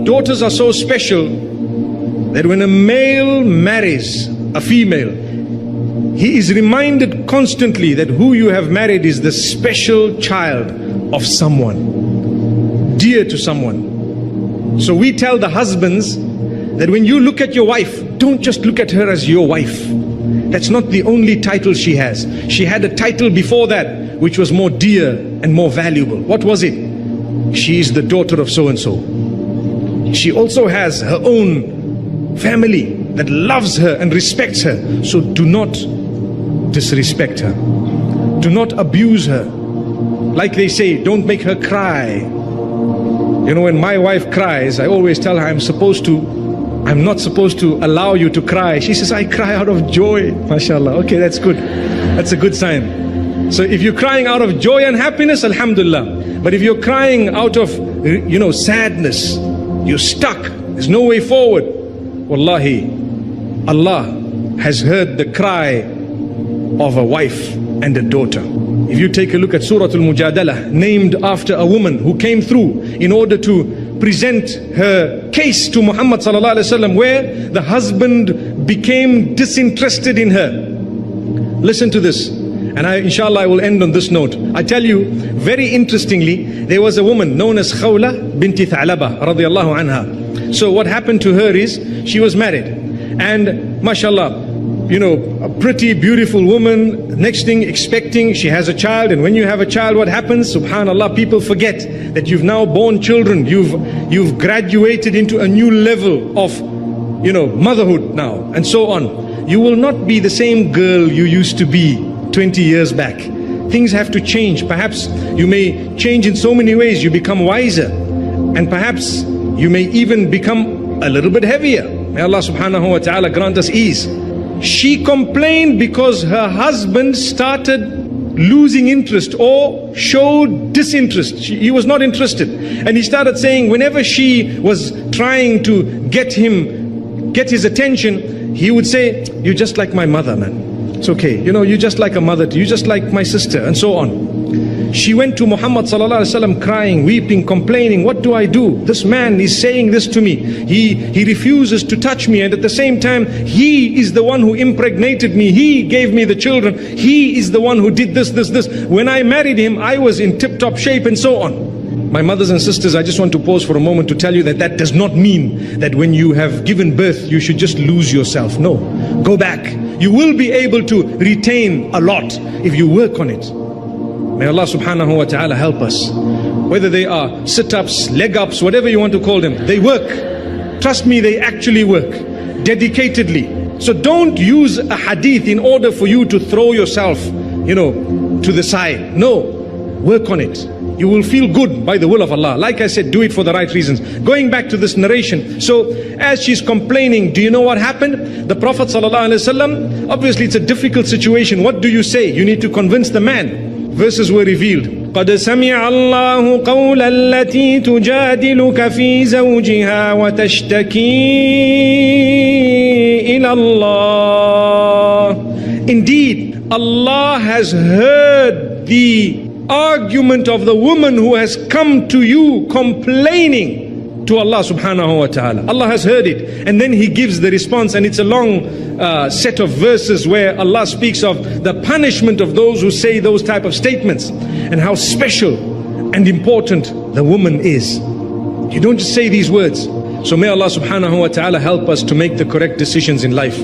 daughters are so special that when a male marries a female, he is reminded constantly that who you have married is the special child of someone, dear to someone. So we tell the husbands that when you look at your wife, don't just look at her as your wife. That's not the only title she has. She had a title before that which was more dear and more valuable. What was it? She is the daughter of so-and-so. She also has her own family that loves her and respects her. So do not disrespect her. Do not abuse her. Like they say, don't make her cry. You know, when my wife cries, I always tell her I'm not supposed to allow you to cry. She says, I cry out of joy. MashaAllah. Okay, that's good. That's a good sign. So if you're crying out of joy and happiness, alhamdulillah. But if you're crying out of, sadness, you're stuck, there's no way forward, wallahi, Allah has heard the cry of a wife and a daughter. If you take a look at Surah Al-Mujadalah, named after a woman who came through in order to present her case to Muhammad sallallahu alaihi wasallam, where the husband became disinterested in her. Listen to this, and inshallah I will end on this note. I tell you, very interestingly, there was a woman known as Khawla binti Tha'laba radiyallahu anha. So what happened to her is, she was married, and mashallah, a pretty beautiful woman, next thing expecting, she has a child, and when you have a child, what happens? Subhanallah, people forget that you've now born children, you've graduated into a new level of motherhood now, and so on. You will not be the same girl you used to be 20 years back. Things have to change. Perhaps you may change in so many ways. You become wiser, and perhaps you may even become a little bit heavier. May Allah subhanahu wa ta'ala grant us ease. She complained because her husband started losing interest or showed disinterest. He was not interested, and he started saying whenever she was trying to get his attention, he would say, "You're just like my mother, man. It's okay. You're just like a mother. You're just like my sister," and so on. She went to Muhammad sallallahu alaihi wasallam crying, weeping, complaining, "What do I do? This man is saying this to me. He refuses to touch me, and at the same time, he is the one who impregnated me. He gave me the children. He is the one who did this. When I married him, I was in tip-top shape," and so on. My mothers and sisters, I just want to pause for a moment to tell you that that does not mean that when you have given birth, you should just lose yourself. No, go back. You will be able to retain a lot if you work on it. May Allah subhanahu wa ta'ala help us. Whether they are sit-ups, leg-ups, whatever you want to call them, they work. Trust me, they actually work, dedicatedly. So don't use a hadith in order for you to throw yourself, to the side. No, work on it. You will feel good by the will of Allah. Like I said, do it for the right reasons. Going back to this narration, so as she's complaining, do you know what happened? The Prophet ﷺ, obviously it's a difficult situation. What do you say? You need to convince the man. Verses were revealed. قَدْ سَمِعَ اللَّهُ قَوْلَ الَّتِي تُجَادِلُكَ فِي زَوْجِهَا وَتَشْتَكِي إِلَى اللَّهِ. Indeed, Allah has heard the argument of the woman who has come to you complaining to Allah subhanahu wa ta'ala. Allah has heard it, and then He gives the response, and it's a long set of verses where Allah speaks of the punishment of those who say those type of statements, and how special and important the woman is. You don't just say these words. So may Allah subhanahu wa ta'ala help us to make the correct decisions in life.